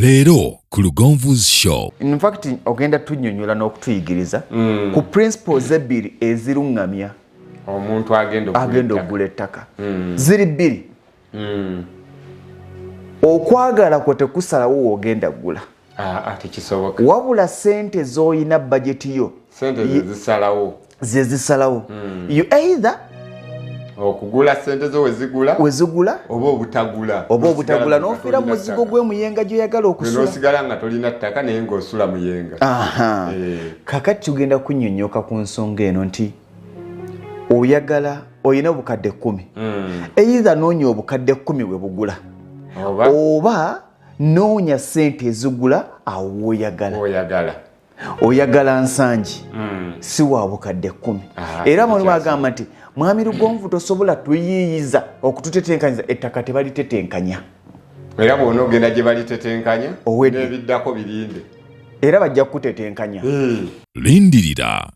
Leero ku Lugonvu'S show. In fact, ogenda tunnyonnyola n'okutuyigiriza ku principles ebbiri ezirungamya omuntu agenda okugula ettaka. Ziri bbiri. Okwagala kwo tekusalawo w'ogenda kugula. Tekisoboka. Wabula sente z'oyina budget yo. Sente zezisalawo. You either okugula sente zo wezigula oba obutagula n'ofiira muzigo gw'emuyenga gy'oyagala okusula. N'osigala nga tolina ttaka naye ng'osula muyenga. Kakati tugenda kunnyonnyoka ku nsonga eno nti oyina obukadde 10. Either noonya obukadde 10 we bugula oba noonya sente ezigula awo w'oyagala. Oyagala nsangi si wa bukadde 10. Era mwalimu agamba nti mwami Lugonvu tosobola tuyiyiza okututetenkanya ettaka tebalitetenkanya. Era bw'ona ogenda gye balitetenkanya n'ebiddako birinde. Era bajja kutetenkanya. Lindirira